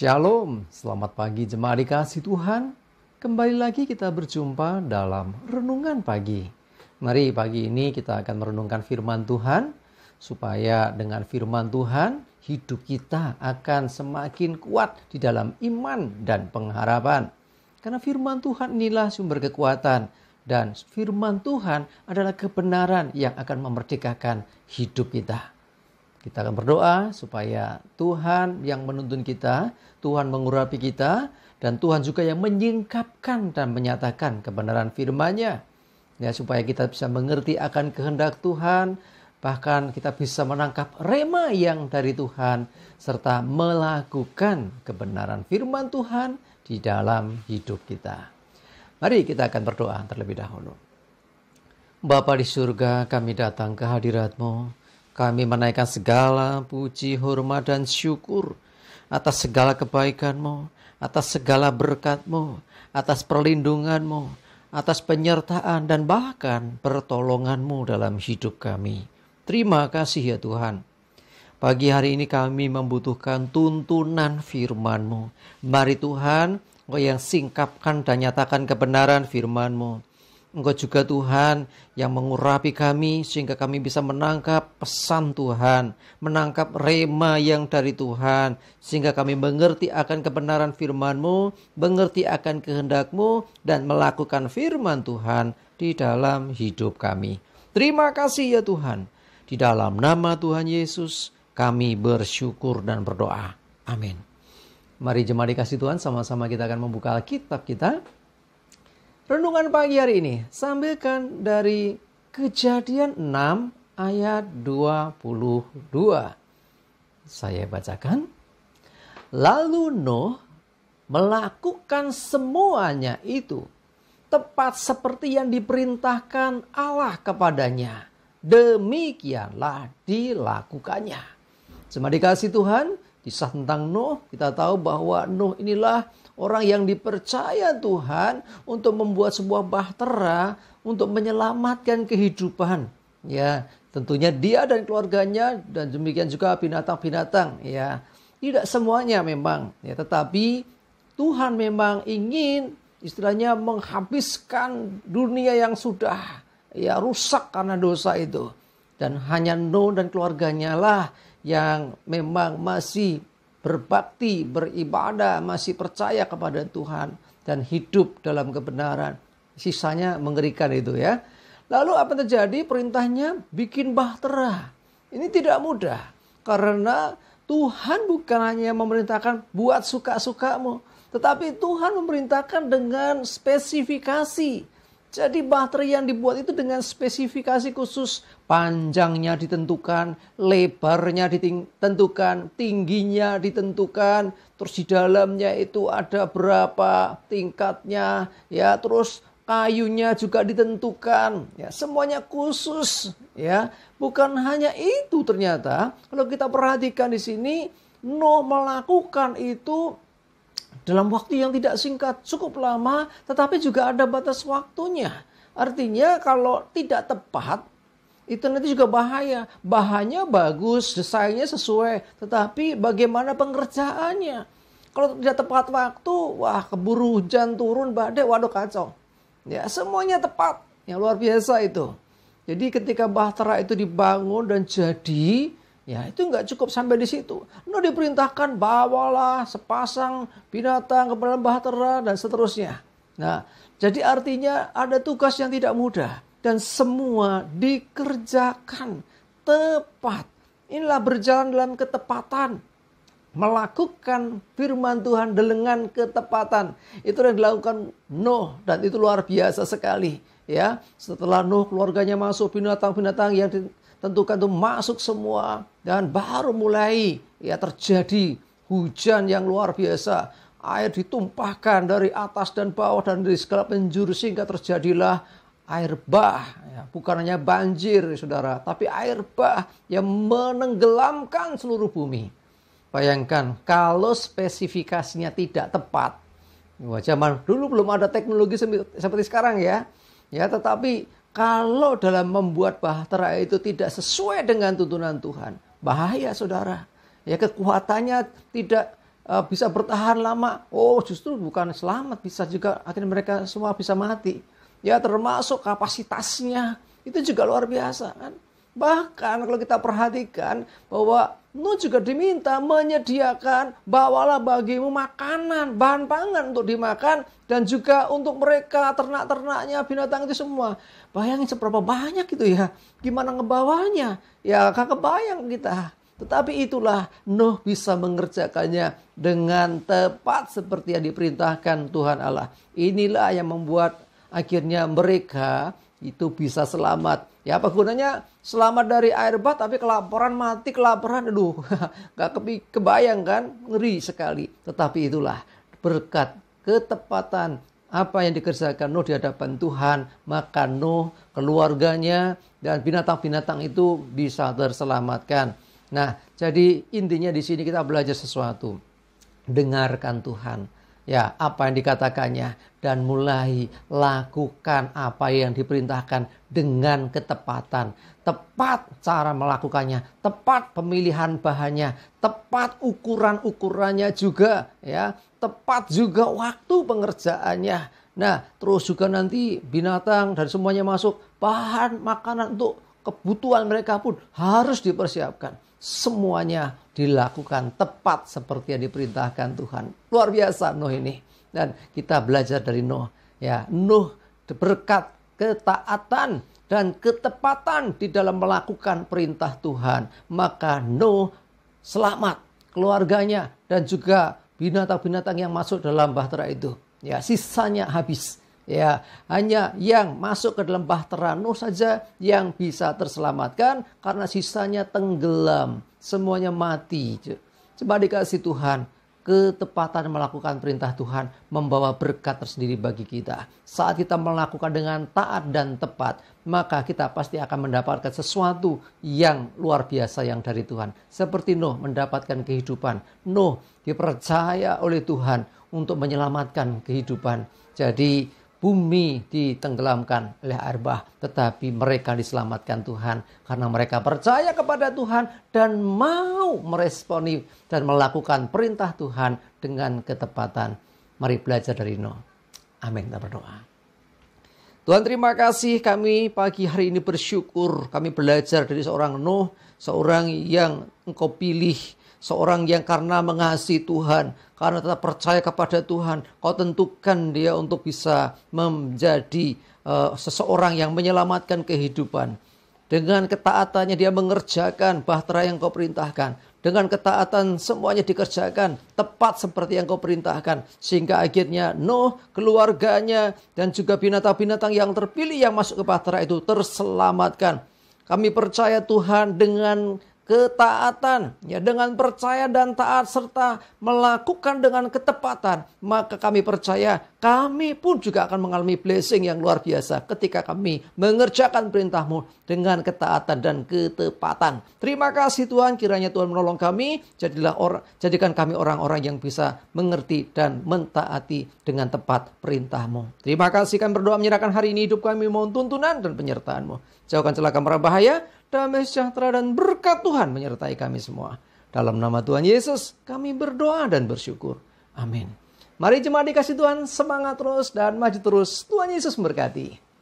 Shalom, selamat pagi jemaat dikasih Tuhan. Kembali lagi kita berjumpa dalam renungan pagi. Mari pagi ini kita akan merenungkan firman Tuhan, supaya dengan firman Tuhan hidup kita akan semakin kuat di dalam iman dan pengharapan. Karena firman Tuhan inilah sumber kekuatan, dan firman Tuhan adalah kebenaran yang akan memerdekakan hidup kita. Kita akan berdoa supaya Tuhan yang menuntun kita, Tuhan mengurapi kita, dan Tuhan juga yang menyingkapkan dan menyatakan kebenaran firman-Nya. Ya, supaya kita bisa mengerti akan kehendak Tuhan, bahkan kita bisa menangkap rema yang dari Tuhan, serta melakukan kebenaran firman Tuhan di dalam hidup kita. Mari kita akan berdoa terlebih dahulu. Bapa di surga, kami datang ke hadirat-Mu. Kami menaikkan segala puji, hormat, dan syukur atas segala kebaikan-Mu, atas segala berkat-Mu, atas perlindungan-Mu, atas penyertaan dan bahkan pertolongan-Mu dalam hidup kami. Terima kasih ya Tuhan. Pagi hari ini kami membutuhkan tuntunan firman-Mu. Mari Tuhan, Engkau yang singkapkan dan nyatakan kebenaran firman-Mu. Engkau juga Tuhan yang mengurapi kami sehingga kami bisa menangkap pesan Tuhan, menangkap rema yang dari Tuhan, sehingga kami mengerti akan kebenaran firman-Mu, mengerti akan kehendak-Mu, dan melakukan firman Tuhan di dalam hidup kami. Terima kasih ya Tuhan. Di dalam nama Tuhan Yesus kami bersyukur dan berdoa. Amin. Mari jemaat dikasih Tuhan, sama-sama kita akan membuka Alkitab kita. Renungan pagi hari ini sambilkan dari Kejadian 6 ayat 22. Saya bacakan. Lalu Nuh melakukan semuanya itu tepat seperti yang diperintahkan Allah kepadanya. Demikianlah dilakukannya. Jemaat dikasih Tuhan, kisah tentang Nuh, kita tahu bahwa Nuh inilah orang yang dipercaya Tuhan untuk membuat sebuah bahtera untuk menyelamatkan kehidupan. Ya, tentunya dia dan keluarganya, dan demikian juga binatang-binatang. Ya, tidak semuanya memang. Ya, tetapi Tuhan memang ingin istilahnya menghabiskan dunia yang sudah rusak karena dosa itu. Dan hanya Nuh dan keluarganya lah yang memang masih berbakti, beribadah, masih percaya kepada Tuhan dan hidup dalam kebenaran. Sisanya mengerikan itu ya. Lalu apa terjadi? Perintahnya bikin bahtera. Ini tidak mudah karena Tuhan bukan hanya memerintahkan buat suka-sukamu, tetapi Tuhan memerintahkan dengan spesifikasi. Jadi bahtera yang dibuat itu dengan spesifikasi khusus. Panjangnya ditentukan, lebarnya ditentukan, tingginya ditentukan. Terus di dalamnya itu ada berapa tingkatnya. Ya, terus kayunya juga ditentukan. Ya, semuanya khusus. Ya, bukan hanya itu ternyata. Kalau kita perhatikan di sini, Nuh melakukan itu dalam waktu yang tidak singkat, cukup lama, tetapi juga ada batas waktunya. Artinya kalau tidak tepat, itu nanti juga bahaya. Bahannya bagus, desainnya sesuai, tetapi bagaimana pengerjaannya? Kalau tidak tepat waktu, wah keburu hujan turun, badai, waduh kacau. Ya, semuanya tepat, yang luar biasa itu. Jadi ketika bahtera itu dibangun dan jadi, ya itu nggak cukup sampai di situ. Nuh diperintahkan bawalah sepasang binatang ke dalam bahtera dan seterusnya. Nah, jadi artinya ada tugas yang tidak mudah dan semua dikerjakan tepat. Inilah berjalan dalam ketepatan, melakukan firman Tuhan dengan ketepatan. Itu yang dilakukan Nuh dan itu luar biasa sekali. Ya, setelah Nuh keluarganya masuk, binatang-binatang yang tentukan itu masuk semua, dan baru mulai terjadi hujan yang luar biasa. Air ditumpahkan dari atas dan bawah dan dari segala penjuru sehingga terjadilah air bah. Ya, bukan hanya banjir saudara, tapi air bah yang menenggelamkan seluruh bumi. Bayangkan kalau spesifikasinya tidak tepat. Zaman dulu belum ada teknologi seperti sekarang ya. Ya, tetapi kalau dalam membuat bahtera itu tidak sesuai dengan tuntunan Tuhan, bahaya saudara. Ya, kekuatannya tidak bisa bertahan lama. Oh, justru bukan selamat, bisa juga akhirnya mereka semua bisa mati. Ya, termasuk kapasitasnya itu juga luar biasa kan. Bahkan kalau kita perhatikan bahwa Nuh juga diminta menyediakan, bawalah bagimu makanan, bahan pangan untuk dimakan, dan juga untuk mereka, ternak-ternaknya, binatang itu semua. Bayangin seberapa banyak itu ya, gimana ngebawanya, ya gak kebayang kita. Tetapi itulah Nuh bisa mengerjakannya dengan tepat seperti yang diperintahkan Tuhan Allah. Inilah yang membuat akhirnya mereka itu bisa selamat. Ya, apa gunanya selamat dari air bah tapi kelaparan, mati kelaparan. Aduh, gak kebayang kan, ngeri sekali. Tetapi itulah berkat ketepatan apa yang dikerjakan Nuh di hadapan Tuhan, maka Nuh, keluarganya, dan binatang-binatang itu bisa terselamatkan. Nah, jadi intinya di sini kita belajar sesuatu. Dengarkan Tuhan. Ya, apa yang dikatakannya, dan mulai lakukan apa yang diperintahkan dengan ketepatan. Tepat cara melakukannya, tepat pemilihan bahannya, tepat ukuran-ukurannya juga, ya, tepat juga waktu pengerjaannya. Nah, terus juga nanti binatang dan semuanya masuk, bahan makanan untuk kebutuhan mereka pun harus dipersiapkan. Semuanya dilakukan tepat seperti yang diperintahkan Tuhan. Luar biasa Nuh ini. Dan kita belajar dari Nuh. Ya, Nuh berkat ketaatan dan ketepatan di dalam melakukan perintah Tuhan. Maka Nuh selamat, keluarganya, dan juga binatang-binatang yang masuk dalam bahtera itu. Ya, sisanya habis. Ya, hanya yang masuk ke dalam bahtera Nuh saja yang bisa terselamatkan, karena sisanya tenggelam, semuanya mati. Coba dikasih Tuhan, ketepatan melakukan perintah Tuhan membawa berkat tersendiri bagi kita. Saat kita melakukan dengan taat dan tepat, maka kita pasti akan mendapatkan sesuatu yang luar biasa yang dari Tuhan. Seperti Nuh mendapatkan kehidupan. Nuh dipercaya oleh Tuhan untuk menyelamatkan kehidupan. Jadi bumi ditenggelamkan oleh air bah, tetapi mereka diselamatkan Tuhan karena mereka percaya kepada Tuhan dan mau meresponi dan melakukan perintah Tuhan dengan ketepatan. Mari belajar dari Nuh. Amin. Kita berdoa. Tuhan, terima kasih, kami pagi hari ini bersyukur kami belajar dari seorang Nuh, seorang yang Engkau pilih, seorang yang karena mengasihi Tuhan, karena tetap percaya kepada Tuhan, Kau tentukan dia untuk bisa menjadi seseorang yang menyelamatkan kehidupan. Dengan ketaatannya dia mengerjakan bahtera yang Kau perintahkan. Dengan ketaatan semuanya dikerjakan tepat seperti yang Kau perintahkan. Sehingga akhirnya Nuh, keluarganya, dan juga binatang-binatang yang terpilih yang masuk ke bahtera itu terselamatkan. Kami percaya Tuhan dengan ketaatan, ya, dengan percaya dan taat serta melakukan dengan ketepatan, maka kami percaya kami pun juga akan mengalami blessing yang luar biasa ketika kami mengerjakan perintah-Mu dengan ketaatan dan ketepatan. Terima kasih Tuhan, kiranya Tuhan menolong kami, jadikan kami orang-orang yang bisa mengerti dan mentaati dengan tepat perintah-Mu. Terima kasih, kami berdoa menyerahkan hari ini hidup kami mohon tuntunan dan penyertaan-Mu. Jauhkan celaka mara bahaya, damai sejahtera dan berkat Tuhan menyertai kami semua. Dalam nama Tuhan Yesus kami berdoa dan bersyukur. Amin. Mari jemaat dikasih Tuhan, semangat terus dan maju terus. Tuhan Yesus memberkati.